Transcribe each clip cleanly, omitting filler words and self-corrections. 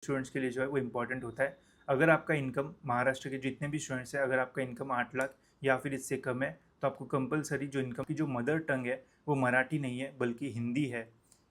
Students के लिए जो है वो इम्पॉर्टेंट होता है। अगर आपका इनकम महाराष्ट्र के जितने भी स्टूडेंट्स हैं, अगर आपका इनकम 8 लाख या फिर इससे कम है, तो आपको कंपलसरी जो इनकम की जो मदर टंग है वो मराठी नहीं है बल्कि हिंदी है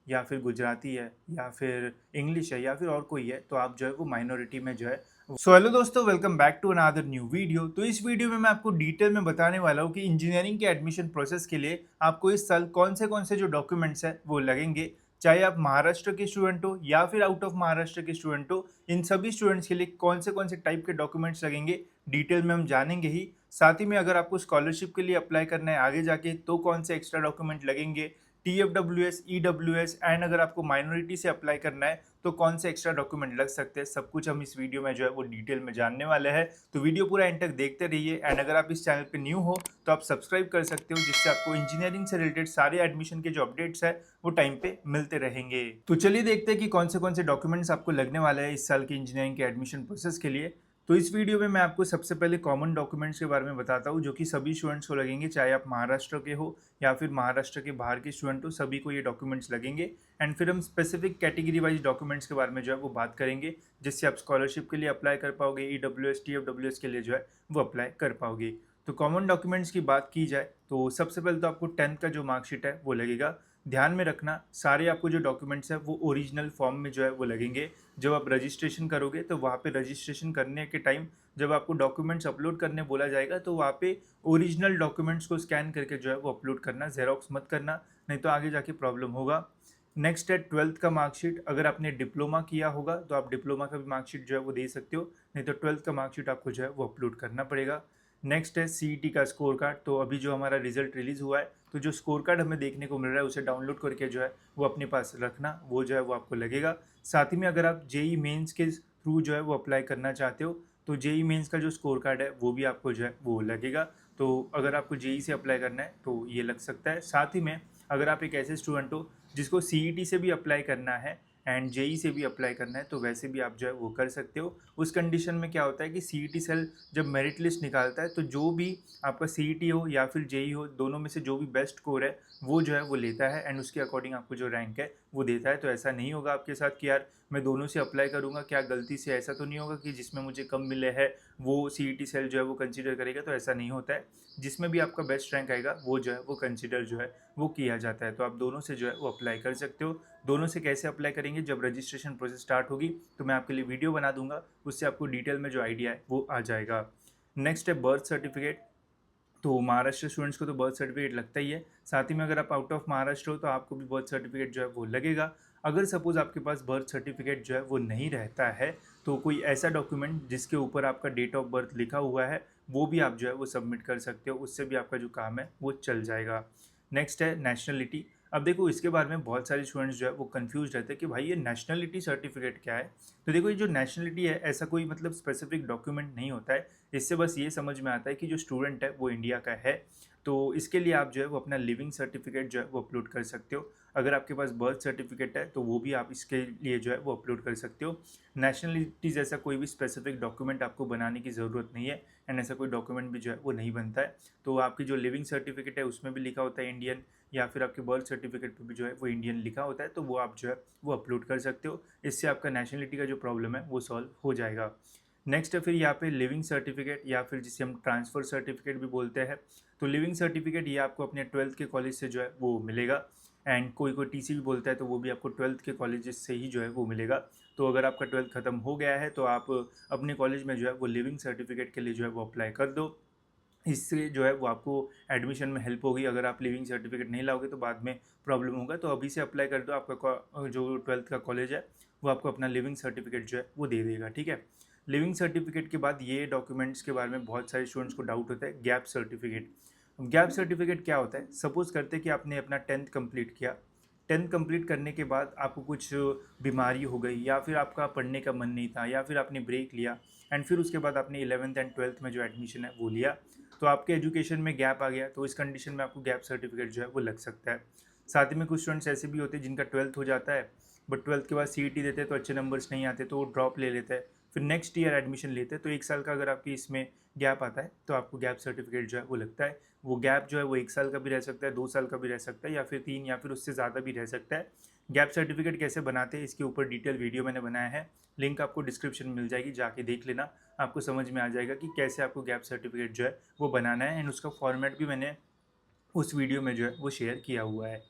या फिर गुजराती है या फिर इंग्लिश है या फिर और कोई है, तो आप जो है वो माइनॉरिटी में जो है। सो हेलो दोस्तों, welcome back to another new video. तो इस वीडियो में मैं आपको डिटेल में बताने वाला हूँ कि इंजीनियरिंग के एडमिशन प्रोसेस के लिए आपको इस साल कौन से जो डॉक्यूमेंट्स हैं वो लगेंगे। चाहे आप महाराष्ट्र के स्टूडेंट हो या फिर आउट ऑफ महाराष्ट्र के स्टूडेंट हो, इन सभी स्टूडेंट्स के लिए कौन से टाइप के डॉक्यूमेंट्स लगेंगे डिटेल में हम जानेंगे ही। साथ ही में अगर आपको स्कॉलरशिप के लिए अप्लाई करना है आगे जाके तो कौन से एक्स्ट्रा डॉक्यूमेंट लगेंगे, TFWS, EWS एंड अगर आपको माइनॉरिटी से अप्लाई करना है तो कौन से एक्स्ट्रा डॉक्यूमेंट लग सकते हैं, सब कुछ हम इस वीडियो में जो है वो डिटेल में जानने वाले हैं। तो वीडियो पूरा एंड तक देखते रहिए एंड अगर आप इस चैनल पे न्यू हो तो आप सब्सक्राइब कर सकते हो, जिससे आपको इंजीनियरिंग से रिलेटेड सारे एडमिशन के जो अपडेट्स है वो टाइम पे मिलते रहेंगे। तो चलिए देखते हैं कि कौन से डॉक्यूमेंट्स आपको लगने वाले हैं इस साल के इंजीनियरिंग के एडमिशन प्रोसेस के लिए। तो इस वीडियो में मैं आपको सबसे पहले कॉमन डॉक्यूमेंट्स के बारे में बताता हूँ जो कि सभी स्टूडेंट्स को लगेंगे, चाहे आप महाराष्ट्र के हो या फिर महाराष्ट्र के बाहर के स्टूडेंट हो, सभी को ये डॉक्यूमेंट्स लगेंगे। एंड फिर हम स्पेसिफिक कैटेगरी वाइज डॉक्यूमेंट्स के बारे में जो है वो बात करेंगे, जिससे आप स्कॉलरशिप के लिए अप्लाई कर पाओगे, EWS TFWS के लिए जो है वो अप्लाई कर पाओगे। तो कॉमन डॉक्यूमेंट्स की बात की जाए तो सबसे पहले तो आपको 10th का जो मार्कशीट है वो लगेगा। ध्यान में रखना, सारे आपको जो डॉक्यूमेंट्स है वो ओरिजिनल फॉर्म में जो है वो लगेंगे। जब आप रजिस्ट्रेशन करोगे तो वहाँ पे रजिस्ट्रेशन करने के टाइम जब आपको डॉक्यूमेंट्स अपलोड करने बोला जाएगा तो वहाँ पे ओरिजिनल डॉक्यूमेंट्स को स्कैन करके जो है वो अपलोड करना, जेरोक्स मत करना, नहीं तो आगे जाके प्रॉब्लम होगा। नेक्स्ट है 12th का मार्कशीट। अगर आपने डिप्लोमा किया होगा तो आप डिप्लोमा का भी मार्कशीट जो है वो दे सकते हो, नहीं तो 12th का मार्कशीट आपको जो है वो अपलोड करना पड़ेगा। नेक्स्ट है CET का स्कोर कार्ड। तो अभी जो हमारा रिजल्ट रिलीज हुआ है तो जो स्कोर कार्ड हमें देखने को मिल रहा है उसे डाउनलोड करके जो है वो अपने पास रखना, वो जो है वो आपको लगेगा। साथ ही में अगर आप JEE मेंस के थ्रू जो है वो अप्लाई करना चाहते हो तो JEE मेंस का जो स्कोर कार्ड है वो भी आपको जो है वो लगेगा। तो अगर आपको JEE से अप्लाई करना है तो ये लग सकता है। साथ ही में अगर आप एक ऐसे स्टूडेंट हो जिसको CET से भी अप्लाई करना है एंड JEE से भी अप्लाई करना है तो वैसे भी आप जो है वो कर सकते हो। उस कंडीशन में क्या होता है कि CET सेल जब मेरिट लिस्ट निकालता है तो जो भी आपका CET हो या फिर JEE हो, दोनों में से जो भी बेस्ट स्कोर है वो जो है वो लेता है एंड उसके अकॉर्डिंग आपको जो रैंक है वो देता है। तो ऐसा नहीं होगा आपके साथ कि यार मैं दोनों से अप्लाई करूंगा, क्या गलती से ऐसा तो नहीं होगा कि जिसमें मुझे कम मिले है वो CET सेल जो है वो कंसिडर करेगा, तो ऐसा नहीं होता है। जिसमें भी आपका बेस्ट रैंक आएगा वो जो है वो कंसिडर जो है वो किया जाता है। तो आप दोनों से जो है वो अप्लाई कर सकते हो। दोनों से कैसे अप्लाई करेंगे, जब रजिस्ट्रेशन प्रोसेस स्टार्ट होगी तो मैं आपके लिए वीडियो बना दूंगा, उससे आपको डिटेल में जो आइडिया है वो आ जाएगा। नेक्स्ट है बर्थ सर्टिफिकेट। तो महाराष्ट्र स्टूडेंट्स को तो बर्थ सर्टिफिकेट लगता ही है, साथ ही में अगर आप आउट ऑफ महाराष्ट्र हो तो आपको भी बर्थ सर्टिफिकेट जो है वो लगेगा। अगर सपोज आपके पास बर्थ सर्टिफिकेट जो है वो नहीं रहता है तो कोई ऐसा डॉक्यूमेंट जिसके ऊपर आपका डेट ऑफ बर्थ लिखा हुआ है वो भी आप जो है वो सबमिट कर सकते हो, उससे भी आपका जो काम है वो चल जाएगा। नेक्स्ट है नेशनलिटी। अब देखो इसके बारे में बहुत सारे स्टूडेंट्स जो है वो कंफ्यूज रहते हैं कि भाई ये नेशनलिटी सर्टिफिकेट क्या है। तो देखो ये जो नेशनलिटी है ऐसा कोई मतलब स्पेसिफिक डॉक्यूमेंट नहीं होता है, इससे बस ये समझ में आता है कि जो स्टूडेंट है वो इंडिया का है। तो इसके लिए आप जो है वो अपना लिविंग सर्टिफिकेट जो है वो अपलोड कर सकते हो। अगर आपके पास बर्थ सर्टिफिकेट है तो वो भी आप इसके लिए जो है वो अपलोड कर सकते हो। नेशनलिटी जैसा कोई भी स्पेसिफिक डॉक्यूमेंट आपको बनाने की ज़रूरत नहीं है एंड ऐसा कोई डॉक्यूमेंट भी जो है वो नहीं बनता है। तो आपकी जो लिविंग सर्टिफिकेट है उसमें भी लिखा होता है इंडियन, या फिर आपके बर्थ सर्टिफिकेट पे भी जो है वो इंडियन लिखा होता है, तो वो आप जो है वो अपलोड कर सकते हो। इससे आपका नेशनलिटी का जो प्रॉब्लम है वो सॉल्व हो जाएगा। नेक्स्ट है फिर यहाँ पे लिविंग सर्टिफिकेट या फिर जिसे हम ट्रांसफ़र सर्टिफिकेट भी बोलते हैं। तो लिविंग सर्टिफिकेट ये आपको अपने 12th के कॉलेज से जो है वो मिलेगा एंड कोई कोई TC भी बोलता है तो वो भी आपको 12th के कॉलेज से ही जो है वो मिलेगा। तो अगर आपका 12th ख़त्म हो गया है तो आप अपने कॉलेज में जो है वो लिविंग सर्टिफिकेट के लिए जो है वो अप्लाई कर दो। इससे जो है वो आपको एडमिशन में हेल्प होगी। अगर आप लिविंग सर्टिफिकेट नहीं लाओगे तो बाद में प्रॉब्लम होगा, तो अभी से अप्लाई कर दो। आपका जो 12th का कॉलेज है वो आपको अपना लिविंग सर्टिफिकेट जो है वो दे देगा, ठीक है। लिविंग सर्टिफिकेट के बाद ये डॉक्यूमेंट्स के बारे में बहुत सारे स्टूडेंट्स को डाउट होता है, गैप सर्टिफिकेट। गैप सर्टिफिकेट क्या होता है, सपोज करते हैं कि आपने अपना 10th कंप्लीट किया, 10th कंप्लीट करने के बाद आपको कुछ बीमारी हो गई या फिर आपका पढ़ने का मन नहीं था या फिर आपने ब्रेक लिया एंड फिर उसके बाद आपने 11th एंड 12th में जो एडमिशन है वो लिया, तो आपके एजुकेशन में गैप आ गया, तो इस कंडीशन में आपको गैप सर्टिफिकेट जो है वो लग सकता है। साथ ही में कुछ स्टूडेंट्स ऐसे भी होते हैं जिनका 12th हो जाता है बट 12th के बाद CET देते हैं तो अच्छे नंबर्स नहीं आते तो वो ड्रॉप ले लेते हैं, फिर नेक्स्ट ईयर एडमिशन लेते हैं तो 1 साल का अगर आपकी इसमें गैप आता है तो आपको गैप सर्टिफिकेट जो है वो लगता है। वो गैप जो है वो 1 साल का भी रह सकता है, 2 साल का भी रह सकता है, या फिर 3 या फिर उससे ज़्यादा भी रह सकता है। गैप सर्टिफिकेट कैसे बनाते हैं इसके ऊपर डिटेल वीडियो मैंने बनाया है, लिंक आपको डिस्क्रिप्शन में मिल जाएगी, जाके देख लेना। आपको समझ में आ जाएगा कि कैसे आपको गैप सर्टिफिकेट जो है वो बनाना है, एंड उसका फॉर्मेट भी मैंने उस वीडियो में जो है वो शेयर किया हुआ है।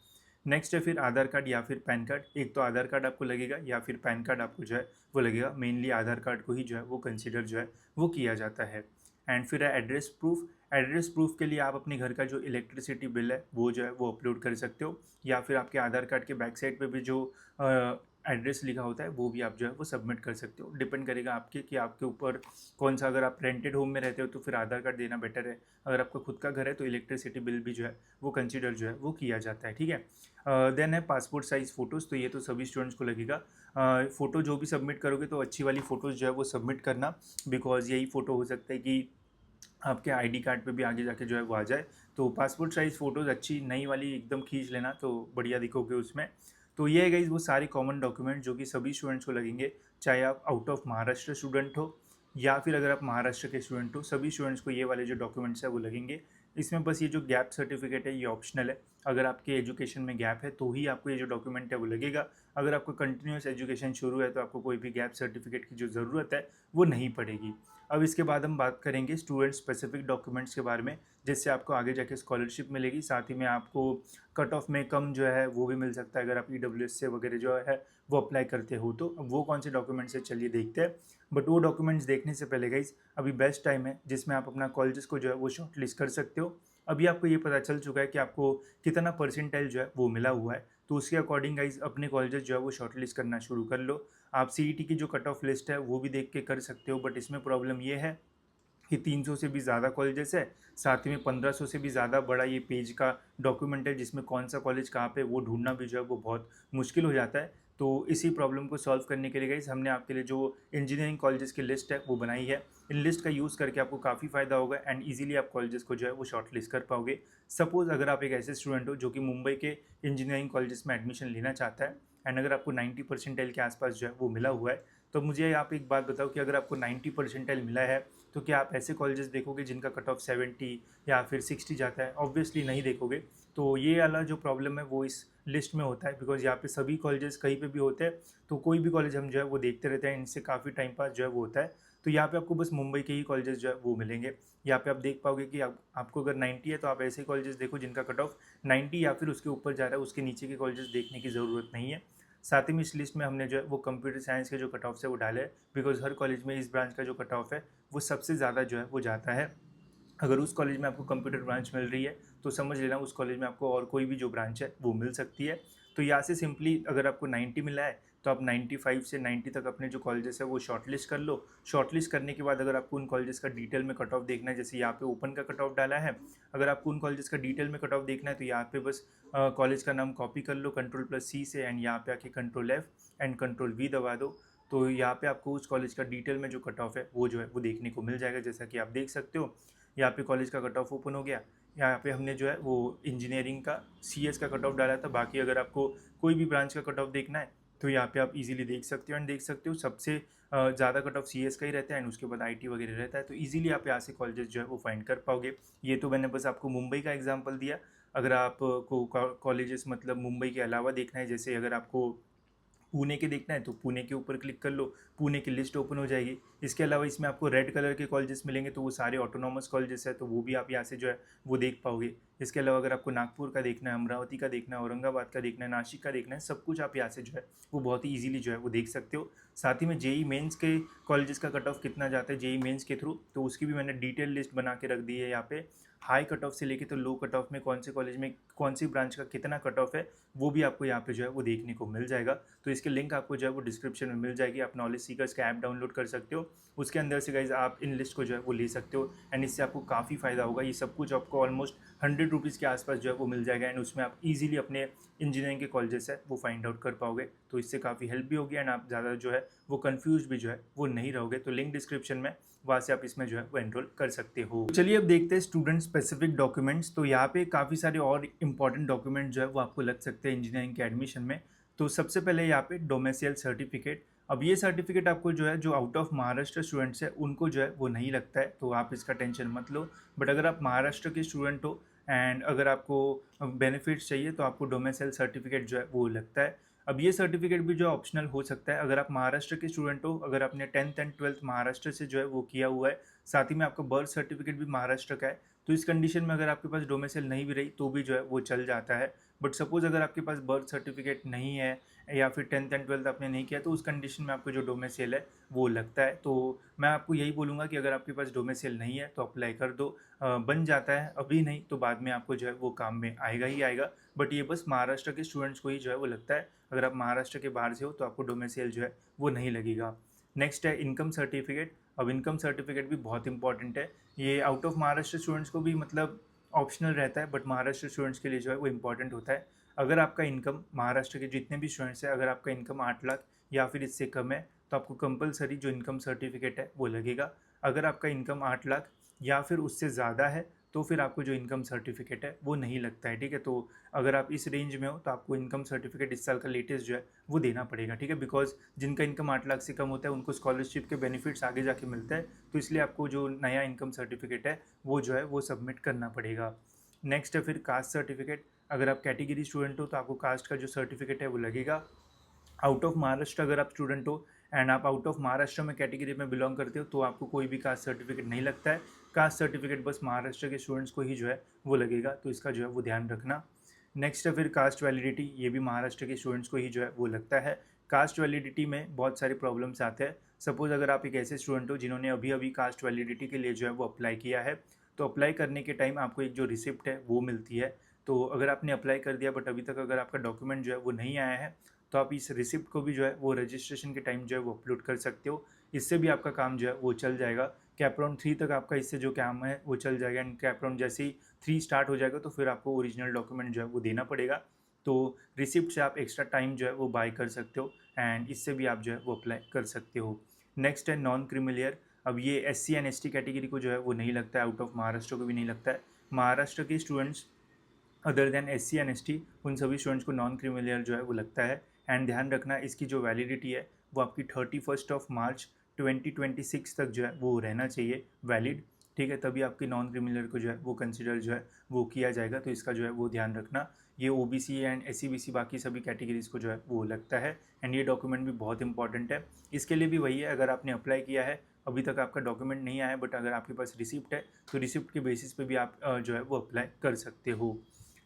नेक्स्ट है फिर आधार कार्ड या फिर पैन कार्ड। एक तो आधार कार्ड आपको लगेगा या फिर पैन कार्ड आपको जो है वो लगेगा। मेनली आधार कार्ड को ही जो है वो कंसिडर जो है वो किया जाता है। एंड फिर है एड्रेस प्रूफ। एड्रेस प्रूफ के लिए आप अपने घर का जो इलेक्ट्रिसिटी बिल है वो जो है वो अपलोड कर सकते हो, या फिर आपके आधार कार्ड के बैक साइड पे भी जो एड्रेस लिखा होता है वो भी आप जो है वो सबमिट कर सकते हो। डिपेंड करेगा आपके कि आपके ऊपर कौन सा, अगर आप रेंटेड होम में रहते हो तो फिर आधार कार्ड देना बेटर है, अगर आपका खुद का घर है तो इलेक्ट्रिसिटी बिल भी जो है वो कंसिडर जो है वो किया जाता है। ठीक है। देन है पासपोर्ट साइज़ फ़ोटोज़। तो ये तो सभी स्टूडेंट्स को लगेगा। फ़ोटो जो भी सबमिट करोगे तो अच्छी वाली फ़ोटोज़ जो है वो सबमिट करना, बिकॉज़ यही फ़ोटो हो सकता है कि आपके आईडी कार्ड पे भी आगे जाके जो है वो आ जाए। तो पासपोर्ट साइज़ फ़ोटोज़ अच्छी नई वाली एकदम खींच लेना, तो बढ़िया दिखोगे उसमें। तो ये है गाइस वो सारे कॉमन डॉक्यूमेंट जो कि सभी स्टूडेंट्स को लगेंगे, चाहे आप आउट ऑफ महाराष्ट्र स्टूडेंट हो या फिर अगर आप महाराष्ट्र के स्टूडेंट हो, सभी स्टूडेंट्स को ये वाले जो डॉक्यूमेंट्स है वो लगेंगे। इसमें बस ये जो गैप सर्टिफिकेट है ये ऑप्शनल है। अगर आपके एजुकेशन में गैप है तो ही आपको ये जो डॉक्यूमेंट है वो लगेगा। अगर आपका कंटिन्यूस एजुकेशन शुरू है तो आपको कोई भी गैप सर्टिफिकेट की जो ज़रूरत है वो नहीं पड़ेगी। अब इसके बाद हम बात करेंगे स्टूडेंट स्पेसिफिक डॉक्यूमेंट्स के बारे में, जिससे आपको आगे जाके स्कॉलरशिप मिलेगी। साथ ही में आपको कट ऑफ में कम जो है वो भी मिल सकता है अगर आप ईडब्ल्यूएस से वगैरह जो है वो अप्लाई करते हो तो। अब वो कौन से डॉक्यूमेंट्स है चलिए देखते हैं। बट वो डॉक्यूमेंट्स देखने से पहले गाइज अभी बेस्ट टाइम है जिसमें आप अपना कॉलेजेस को जो है वो शॉर्ट लिस्ट कर सकते हो। अभी आपको ये पता चल चुका है कि आपको कितना परसेंटाइल जो है वो मिला हुआ है, तो उसके अकॉर्डिंग गाइज अपने कॉलेजेस जो है वो शॉर्ट लिस्ट करना शुरू कर लो। आप सीईटी की जो कट ऑफ लिस्ट है वो भी देख के कर सकते हो, बट इसमें प्रॉब्लम ये है कि 300 से भी ज़्यादा कॉलेजेस है, साथ ही में 1500 से भी ज़्यादा बड़ा ये पेज का डॉक्यूमेंट है, जिसमें कौन सा कॉलेज कहाँ पे वो ढूंढना भी जो है वो बहुत मुश्किल हो जाता है। तो इसी प्रॉब्लम को सॉल्व करने के लिए गाइस हमने आपके लिए जो इंजीनियरिंग कॉलेजेस की लिस्ट है वो बनाई है। इन लिस्ट का यूज़ करके आपको काफ़ी फ़ायदा होगा एंड ईजिली आप कॉलेजेस को जो है वो शॉर्ट लिस्ट कर पाओगे। सपोज़ अगर आप एक ऐसे स्टूडेंट हो जो कि मुंबई के इंजीनियरिंग कॉलेजेस में एडमिशन लेना चाहता है, एंड अगर आपको 90 परसेंटाइल के आसपास जो है वो मिला हुआ है, तो मुझे आप एक बात बताओ कि अगर आपको 90 परसेंटाइल मिला है तो क्या आप ऐसे कॉलेजेस देखोगे जिनका कट ऑफ 70 या फिर 60 जाता है? ऑब्वियसली नहीं देखोगे। तो ये वाला जो प्रॉब्लम है वो इस लिस्ट में होता है, बिकॉज यहाँ पे सभी कॉलेजेस कहीं पे भी होते हैं, तो कोई भी कॉलेज हम जो है वो देखते रहते हैं, इनसे काफ़ी टाइम पास जो है वो होता है। तो यहाँ पे आपको बस मुंबई के ही कॉलेजेस जो है वो मिलेंगे। यहाँ पे आप देख पाओगे कि आपको अगर 90 है तो आप ऐसे कॉलेजेस देखो जिनका कट ऑफ 90 या फिर उसके ऊपर जा रहा है, उसके नीचे के कॉलेजेस देखने की ज़रूरत नहीं है। साथ ही में इस लिस्ट में हमने जो है वो कंप्यूटर साइंस के जो कट ऑफ है वो डाले हैं, बिकॉज हर कॉलेज में इस ब्रांच का जो कट ऑफ है वो सबसे ज़्यादा जो है वो जाता है। अगर उस कॉलेज में आपको कंप्यूटर ब्रांच मिल रही है तो समझ लेना उस कॉलेज में आपको और कोई भी जो ब्रांच है वो मिल सकती है। तो यहाँ से सिंपली अगर आपको 90 मिला है तो आप 95 से 90 तक अपने जो कॉलेजेस है वो शॉर्टलिस्ट कर लो। शॉर्टलिस्ट करने के बाद अगर आपको उन कॉलेजेस का डिटेल में कट ऑफ देखना है, जैसे यहाँ पे ओपन का कट ऑफ डाला है, अगर आपको उन कॉलेजेस का डिटेल में कट ऑफ देखना है तो यहाँ पे बस कॉलेज का नाम कॉपी कर लो Ctrl+C से, एंड यहाँ पे आके Ctrl+F एंड Ctrl+V दबा दो। तो यहाँ पे आपको उस कॉलेज का डिटेल में जो कट ऑफ है वो जो है वो देखने को मिल जाएगा। जैसा कि आप देख सकते हो यहाँ पे कॉलेज का कट ऑफ ओपन हो गया। यहाँ पे हमने जो है वो इंजीनियरिंग का सीएस का कट ऑफ डाला था। बाकी अगर आपको कोई भी ब्रांच का कट ऑफ देखना है तो यहाँ पे आप इजीली देख सकते हो, एंड देख सकते हो सबसे ज़्यादा कट ऑफ सीएस का ही रहता है, एंड उसके बाद आईटी वगैरह रहता है। तो इजीली आप यहाँ से कॉलेजेस जो है वो फाइंड कर पाओगे। ये तो मैंने बस आपको मुंबई का एग्जाम्पल दिया। अगर आपको कॉलेजेस मतलब मुंबई के अलावा देखना है, जैसे अगर आपको पुणे के देखना है तो पुणे के ऊपर क्लिक कर लो, पुणे की लिस्ट ओपन हो जाएगी। इसके अलावा इसमें आपको रेड कलर के कॉलेजेस मिलेंगे, तो वो सारे ऑटोनॉमस कॉलेजेस है, तो वो भी आप यहाँ से जो है वो देख पाओगे। इसके अलावा अगर आपको नागपुर का देखना है, अमरावती का देखना है, औरंगाबाद का देखना है, नासिक का देखना है, सब कुछ आप यहाँ से जो है वो बहुत ही ईजिली जो है वो देख सकते हो। साथ ही में जेई मेंस के कॉलेजेस का कट ऑफ कितना जाता है जेई मेंस के थ्रू, तो उसकी भी मैंने डिटेल लिस्ट बना के रख दी है यहाँ पे। हाई कट ऑफ से लेके तो लो कट ऑफ में कौन से कॉलेज में कौन सी ब्रांच का कितना कट ऑफ है वो भी आपको यहाँ पे जो है वो देखने को मिल जाएगा। तो इसके लिंक आपको जो है वो डिस्क्रिप्शन में मिल जाएगी। आप नॉलेज सीकर्स का ऐप डाउनलोड कर सकते हो, उसके अंदर से गाइज आप इन लिस्ट को जो है वो ले सकते हो, एंड इससे आपको काफ़ी फ़ायदा होगा। ये सब कुछ आपको ऑलमोस्ट 100 रुपीज़ के आसपास जो है वो मिल जाएगा, एंड उसमें आप इजीली अपने इंजीनियरिंग के कॉलेजेस है वो फाइंड आउट कर पाओगे। तो इससे काफ़ी हेल्प भी होगी, एंड आप ज़्यादा जो है वो कन्फ्यूज भी जो है वो नहीं रहोगे। तो लिंक डिस्क्रिप्शन में, वहाँ से आप इसमें जो है वो एनरोल कर सकते हो। चलिए अब देखते हैं स्टूडेंट स्पेसिफिक डॉक्यूमेंट्स। तो यहाँ पे काफ़ी सारे और इंपॉर्टेंट डॉक्यूमेंट जो है वो आपको लग सकते हैं इंजीनियरिंग के एडमिशन में। तो सबसे पहले यहाँ पे डोमेसियल सर्टिफिकेट, अब ये सर्टिफिकेट आपको जो है जो आउट ऑफ महाराष्ट्र स्टूडेंट्स है उनको जो है वो नहीं लगता है, तो आप इसका टेंशन मत लो। बट अगर आप महाराष्ट्र के स्टूडेंट हो एंड अगर आपको बेनिफिट्स चाहिए तो आपको डोमिसाइल सर्टिफिकेट जो है वो लगता है। अब ये सर्टिफिकेट भी जो है ऑप्शनल हो सकता है अगर आप महाराष्ट्र के स्टूडेंट हो, अगर आपने 10th एंड 12th महाराष्ट्र से जो है वो किया हुआ है, साथ ही में आपका बर्थ सर्टिफिकेट भी महाराष्ट्र का है, तो इस कंडीशन में अगर आपके पास डोमिसाइल नहीं भी रही तो भी जो है वो चल जाता है। बट सपोज अगर आपके पास बर्थ सर्टिफिकेट नहीं है या फिर 10th एंड 12th आपने नहीं किया, तो उस कंडीशन में आपको जो डोमिसाइल है वो लगता है। तो मैं आपको यही बोलूँगा कि अगर आपके पास डोमिसाइल नहीं है तो अप्लाई कर दो, बन जाता है, अभी नहीं तो बाद में आपको जो है वो काम में आएगा ही आएगा। बट ये बस महाराष्ट्र के स्टूडेंट्स को ही जो है वो लगता है, अगर आप महाराष्ट्र के बाहर से हो तो आपको डोमिसाइल जो है वो नहीं लगेगा। नेक्स्ट है इनकम सर्टिफिकेट। अब इनकम सर्टिफिकेट भी बहुत इंपॉर्टेंट है, ये आउट ऑफ महाराष्ट्र स्टूडेंट्स को भी मतलब ऑप्शनल रहता है, बट महाराष्ट्र स्टूडेंट्स के लिए जो है वो इंपॉर्टेंट होता है। अगर आपका इनकम महाराष्ट्र के जितने भी स्टूडेंट्स हैं, अगर आपका इनकम 8 लाख या फिर इससे कम है तो आपको कंपलसरी जो इनकम सर्टिफिकेट है वो लगेगा। अगर आपका इनकम 8 लाख या फिर उससे ज़्यादा है तो फिर आपको जो इनकम सर्टिफिकेट है वो नहीं लगता है, ठीक है। तो अगर आप इस रेंज में हो तो आपको इनकम सर्टिफिकेट इस साल का लेटेस्ट जो है वो देना पड़ेगा, ठीक है। बिकॉज जिनका इनकम 8 लाख से कम होता है उनको स्कॉलरशिप के बेनिफिट्स आगे जाके मिलता है, तो इसलिए आपको जो नया इनकम सर्टिफिकेट है वो जो है वो सबमिट करना पड़ेगा। नेक्स्ट है फिर कास्ट सर्टिफिकेट। अगर आप कैटेगरी स्टूडेंट हो तो आपको कास्ट का जो सर्टिफिकेट है वो लगेगा। आउट ऑफ महाराष्ट्र अगर आप स्टूडेंट हो एंड आप आउट ऑफ महाराष्ट्र में कैटेगरी में बिलोंग करते हो तो आपको कोई भी कास्ट सर्टिफिकेट नहीं लगता है। कास्ट सर्टिफिकेट बस महाराष्ट्र के स्टूडेंट्स को ही जो है वो लगेगा, तो इसका जो है वो ध्यान रखना। नेक्स्ट है फिर कास्ट वैलिडिटी, ये भी महाराष्ट्र के स्टूडेंट्स को ही जो है वो लगता है। कास्ट वैलिडिटी में बहुत सारे प्रॉब्लम्स आते हैं। सपोज अगर आप एक ऐसे स्टूडेंट हो जिन्होंने अभी अभी कास्ट वैलिडिटी के लिए जो है वो अप्लाई किया है, तो अप्लाई करने के टाइम आपको एक जो रिसिप्ट है वो मिलती है। तो अगर आपने अप्लाई कर दिया बट अभी तक अगर आपका डॉक्यूमेंट जो है वो नहीं आया है, तो आप इस रिसिप्ट को भी जो है वो रजिस्ट्रेशन के टाइम जो है वो अपलोड कर सकते हो। इससे भी आपका काम जो है वो चल जाएगा। कैपराउंड 3 तक आपका इससे जो काम है वो चल जाएगा, एंड कैपराउंड जैसे ही 3 स्टार्ट हो जाएगा तो फिर आपको ओरिजिनल डॉक्यूमेंट जो है वो देना पड़ेगा। तो रिसिप्ट से आप एक्स्ट्रा टाइम जो है वो बाय कर सकते हो एंड इससे भी आप जो है वो अप्लाई कर सकते हो। नेक्स्ट है नॉन क्रिमिलियर। अब ये SC एंड ST कैटेगरी को जो है वो नहीं लगता है, आउट ऑफ महाराष्ट्र को भी नहीं लगता है। महाराष्ट्र के students other than SC and ST उन सभी स्टूडेंट्स को नॉन क्रीमिलियर जो है वो लगता है। एंड ध्यान रखना इसकी जो वैलिडिटी है वो आपकी 31 मार्च 2026 तक जो है वो रहना चाहिए वैलिड, ठीक है। तभी आपकी नॉन क्रीमिलियर को जो है वो कंसिडर जो है वो किया जाएगा, तो इसका जो है वो ध्यान रखना। ये OBC एंड SC BC बाकी सभी कैटेगरीज को जो है वो लगता है, एंड ये डॉक्यूमेंट भी बहुत इंपॉर्टेंट है। इसके लिए भी वही है, अगर आपने अप्लाई किया है अभी तक आपका डॉक्यूमेंट नहीं आया है बट अगर आपके पास रिसिप्ट है तो रिसिप्ट के बेसिस पे भी आप जो है वो अप्लाई कर सकते हो।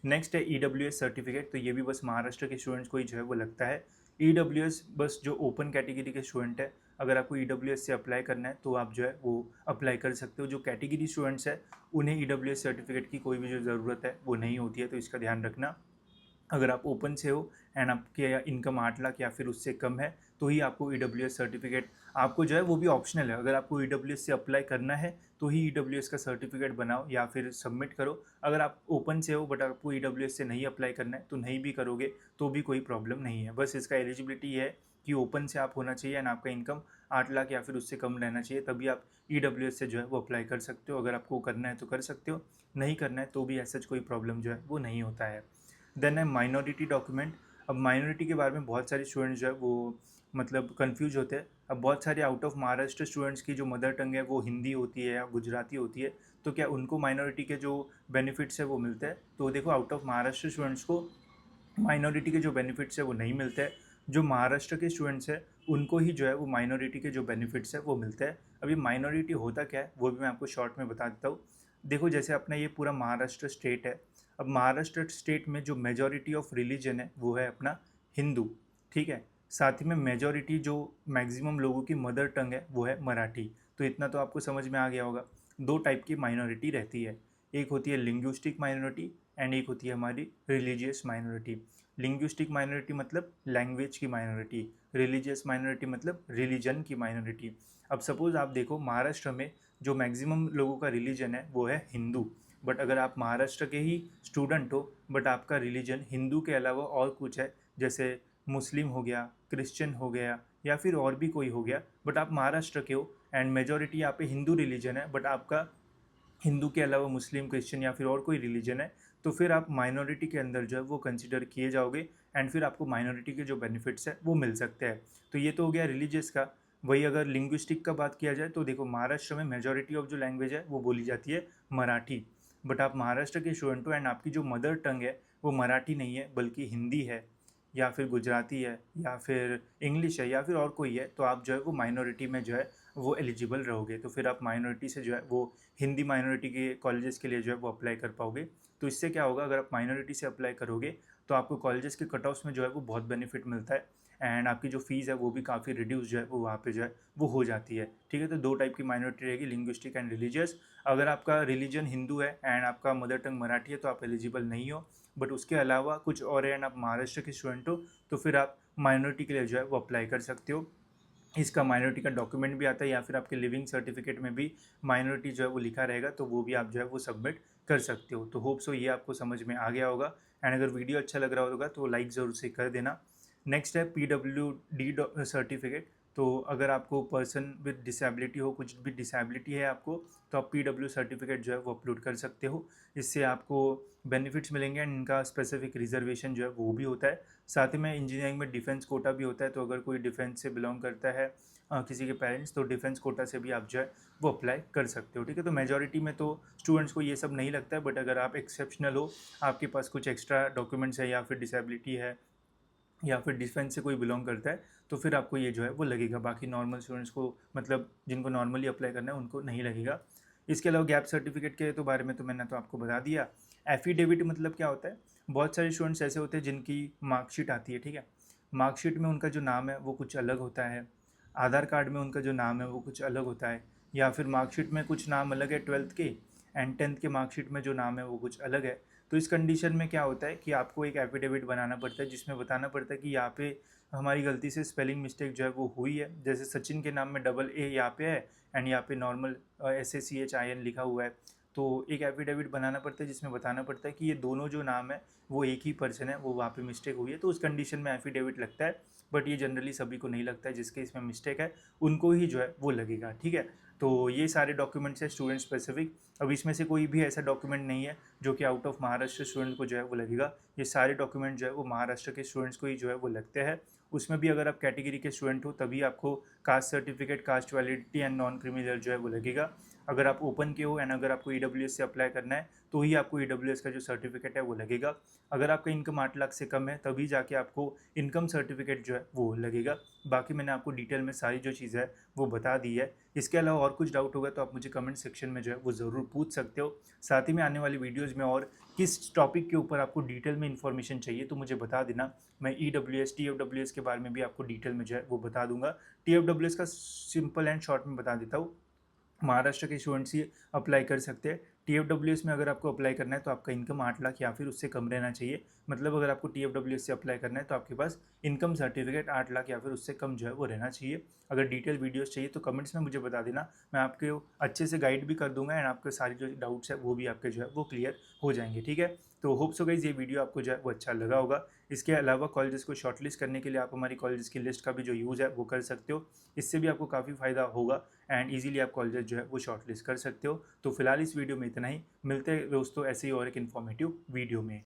नेक्स्ट है EWS सर्टिफिकेट। तो ये भी बस महाराष्ट्र के स्टूडेंट्स को ही जो है वो लगता है। EWS बस जो ओपन कैटेगरी के स्टूडेंट है, अगर आपको EWS से अप्लाई करना है तो आप जो है वो अप्लाई कर सकते हो। जो कैटेगरी स्टूडेंट्स है उन्हें EWS सर्टिफिकेट की कोई भी जो ज़रूरत है वो नहीं होती है, तो इसका ध्यान रखना। अगर आप ओपन से हो एंड आपके इनकम 8 लाख या फिर उससे कम है तो ही आपको EWS सर्टिफिकेट आपको जो है वो भी ऑप्शनल है। अगर आपको EWS से अप्लाई करना है तो ही EWS का सर्टिफिकेट बनाओ या फिर सबमिट करो। अगर आप ओपन से हो बट आपको EWS से नहीं अप्लाई करना है तो नहीं भी करोगे तो भी कोई प्रॉब्लम नहीं है। बस इसका एलिजिबिलिटी ये है कि ओपन से आप होना चाहिए एंड आपका इनकम 8 लाख या फिर उससे कम रहना चाहिए, तभी आप EWS से जो है वो अप्लाई कर सकते हो। अगर आपको करना है तो कर सकते हो, नहीं करना है तो भी ऐसा कोई प्रॉब्लम जो है वो नहीं होता है। देन है माइनॉरिटी डॉक्यूमेंट। अब माइनॉरिटी के बारे में बहुत सारे स्टूडेंट्स जो है वो मतलब कंफ्यूज होते हैं। अब बहुत सारे आउट ऑफ महाराष्ट्र स्टूडेंट्स की जो मदर टंग है वो हिंदी होती है या गुजराती होती है, तो क्या उनको माइनॉरिटी के जो बेनिफिट्स है वो मिलते हैं? तो देखो, आउट ऑफ महाराष्ट्र स्टूडेंट्स को माइनॉरिटी के जो बेनिफिट्स है वो नहीं मिलते हैं। जो महाराष्ट्र के स्टूडेंट्स हैं उनको ही जो है वो माइनॉरिटी के जो बेनिफिट्स है वो मिलते हैं। अभी माइनॉरिटी होता क्या है वो भी मैं आपको शॉर्ट में बता देता हूँ। देखो, जैसे अपना ये पूरा महाराष्ट्र स्टेट है, अब महाराष्ट्र स्टेट में जो मेजॉरिटी ऑफ रिलीजन है वो है अपना हिंदू, ठीक है। साथ ही में मेजॉरिटी जो मैक्सिमम लोगों की मदर टंग है वो है मराठी। तो इतना तो आपको समझ में आ गया होगा। दो टाइप की माइनॉरिटी रहती है, एक होती है लिंग्विस्टिक माइनॉरिटी एंड एक होती है हमारी रिलीजियस माइनॉरिटी। लिंग्विस्टिक माइनॉरिटी मतलब लैंग्वेज की माइनॉरिटी, रिलीजियस माइनॉरिटी मतलब रिलीजन की माइनॉरिटी। अब सपोज आप देखो, महाराष्ट्र में जो मैक्सिमम लोगों का रिलीजन है वो है हिंदू, बट अगर आप महाराष्ट्र के ही स्टूडेंट हो बट आपका रिलीजन हिंदू के अलावा और कुछ है, जैसे मुस्लिम हो गया, क्रिश्चियन हो गया या फिर और भी कोई हो गया, बट आप महाराष्ट्र के हो एंड मेजॉरिटी यहाँ पे हिंदू रिलीजन है बट आपका हिंदू के अलावा मुस्लिम, क्रिश्चियन या फिर और कोई रिलीजन है, तो फिर आप माइनॉरिटी के अंदर जो है वो कंसिडर किए जाओगे एंड फिर आपको माइनॉरिटी के जो बेनिफिट्स है वो मिल सकते हैं। तो ये तो हो गया रिलीजियस का। वही अगर लिंग्विस्टिक का बात किया जाए तो देखो महाराष्ट्र में मेजॉरिटी ऑफ जो लैंग्वेज है वो बोली जाती है मराठी। बट आप महाराष्ट्र के स्टूडेंट हो एंड आपकी जो मदर टंग है वो मराठी नहीं है बल्कि हिंदी है या फिर गुजराती है या फिर इंग्लिश है या फिर और कोई है, तो आप जो है वो माइनॉरिटी में जो है वो एलिजिबल रहोगे। तो फिर आप माइनॉरिटी से जो है वो हिंदी माइनॉरिटी के कॉलेजेस के लिए जो है वो अप्लाई कर पाओगे। तो इससे क्या होगा, अगर आप माइनॉरिटी से अप्लाई करोगे तो आपको कॉलेजेस के कट ऑफ्स में जो है वो बहुत बेनिफिट मिलता है एंड आपकी जो फीस है वो भी काफ़ी रिड्यूस जो है वो वहाँ पे जो है वो हो जाती है। ठीक है, तो दो टाइप की माइनॉरिटी रहेगी, लिंग्विस्टिक एंड रिलीजियस। अगर आपका रिलीजन हिंदू है एंड आपका मदर टंग मराठी है तो आप एलिजिबल नहीं हो। बट उसके अलावा कुछ और है एंड आप महाराष्ट्र के स्टूडेंट हो तो फिर आप माइनॉरिटी के लिए जो है वो अप्लाई कर सकते हो। इसका माइनॉरिटी का डॉक्यूमेंट भी आता है या फिर आपके लिविंग सर्टिफिकेट में भी माइनॉरिटी जो है वो लिखा रहेगा, तो वो भी आप जो है वो सबमिट कर सकते हो। तो होप सो ये आपको समझ में आ गया होगा एंड अगर वीडियो अच्छा लग रहा होगा तो लाइक ज़रूर से कर देना। नेक्स्ट है PWD सर्टिफिकेट। तो अगर आपको पर्सन विद डिसेबिलिटी हो, कुछ भी डिसेबिलिटी है आपको, तो आप PW सर्टिफिकेट जो है वो अपलोड कर सकते हो। इससे आपको बेनिफिट्स मिलेंगे एंड इनका स्पेसिफिक रिजर्वेशन जो है वो भी होता है। साथ ही में इंजीनियरिंग में डिफेंस कोटा भी होता है, तो अगर कोई डिफेंस से बिलोंग करता है किसी के पेरेंट्स, तो डिफेंस कोटा से भी आप जो है वो अप्लाई कर सकते हो। ठीक है, तो मेजॉरिटी में तो स्टूडेंट्स को ये सब नहीं लगता है, बट अगर आप एक्सेप्शनल हो, आपके पास कुछ एक्स्ट्रा डॉक्यूमेंट्स है या फिर डिसेबिलिटी है या फिर डिफेंस से कोई बिलोंग करता है, तो फिर आपको ये जो है वो लगेगा। बाकी नॉर्मल स्टूडेंट्स को, मतलब जिनको नॉर्मली अप्लाई करना है उनको नहीं लगेगा। इसके अलावा गैप सर्टिफिकेट के तो बारे में तो मैंने तो आपको बता दिया। एफिडेविट मतलब क्या होता है, बहुत सारे स्टूडेंट्स ऐसे होते हैं जिनकी मार्कशीट आती है, ठीक है, मार्कशीट में उनका जो नाम है वो कुछ अलग होता है, आधार कार्ड में उनका जो नाम है वो कुछ अलग होता है, या फिर मार्कशीट में कुछ नाम अलग है 12th के एंड 10th के मार्कशीट में जो नाम है वो कुछ अलग है। तो इस कंडीशन में क्या होता है कि आपको एक एफिडेविट बनाना पड़ता है जिसमें बताना पड़ता है कि यहाँ पे हमारी गलती से स्पेलिंग मिस्टेक जो है वो हुई है। जैसे सचिन के नाम में डबल ए यहाँ पे है एंड यहाँ पे नॉर्मल SACHIN लिखा हुआ है। तो एक एफिडेविट बनाना पड़ता है जिसमें बताना पड़ता है कि ये दोनों जो नाम है वो एक ही पर्सन है, वो वहाँ पे मिस्टेक हुई है, तो उस कंडीशन में एफिडेविट लगता है। बट ये जनरली सभी को नहीं लगता है, जिसके इसमें मिस्टेक है उनको ही जो है वो लगेगा। ठीक है, तो ये सारे डॉक्यूमेंट्स है स्टूडेंट स्पेसिफिक। अब इसमें से कोई भी ऐसा डॉक्यूमेंट नहीं है जो कि आउट ऑफ महाराष्ट्र स्टूडेंट को जो है वो लगेगा। ये सारे डॉक्यूमेंट जो है वो महाराष्ट्र के स्टूडेंट्स को ही जो है वो लगते हैं। उसमें भी अगर आप कैटेगरी के स्टूडेंट हो तभी आपको caste certificate, cast validity and non criminal जो है वो लगेगा। अगर आप ओपन के हो एंड अगर आपको EWS से अप्लाई करना है तो ही आपको EWS का जो सर्टिफिकेट है वो लगेगा। अगर आपका इनकम 8 लाख से कम है तभी जाके आपको इनकम सर्टिफिकेट जो है वो लगेगा। बाकी मैंने आपको डिटेल में सारी जो चीज़ है वो बता दी है। इसके अलावा और कुछ डाउट होगा तो आप मुझे कमेंट सेक्शन में जो है वो ज़रूर पूछ सकते हो। साथ ही में आने वाली वीडियोज़ में और किस टॉपिक के ऊपर आपको डिटेल में इन्फॉर्मेशन चाहिए तो मुझे बता देना। मैं EWS TFWS के बारे में भी आपको डिटेल में जो है वो बता दूंगा। TFWS का सिंपल एंड शॉर्ट में बता देता हूँ। महाराष्ट्र के स्टूडेंट्स ही अप्लाई कर सकते हैं। TFWS में अगर आपको अप्लाई करना है तो आपका इनकम 8 लाख या फिर उससे कम रहना चाहिए। मतलब अगर आपको TFWS से अप्लाई करना है तो आपके पास इनकम सर्टिफिकेट 8 लाख या फिर उससे कम जो है वो रहना चाहिए। अगर डिटेल वीडियोस चाहिए तो कमेंट्स में मुझे बता देना, मैं आपके अच्छे से गाइड भी कर दूंगा एंड आपके सारी जो डाउट्स है वो भी आपके जो है वो क्लियर हो जाएंगे। ठीक है, तो होप सो गाइस ये वीडियो आपको जो है वो अच्छा लगा होगा। इसके अलावा कॉलेजेस को शॉर्टलिस्ट करने के लिए आप हमारी कॉलेजेस की लिस्ट का भी जो यूज़ है वो कर सकते हो। इससे भी आपको काफ़ी फ़ायदा होगा एंड इजीली आप कॉलेजेस जो है वो शॉर्टलिस्ट कर सकते हो। तो फिलहाल इस वीडियो में इतना ही, मिलते हैं दोस्तों ऐसे ही और एक इन्फॉर्मेटिव वीडियो में।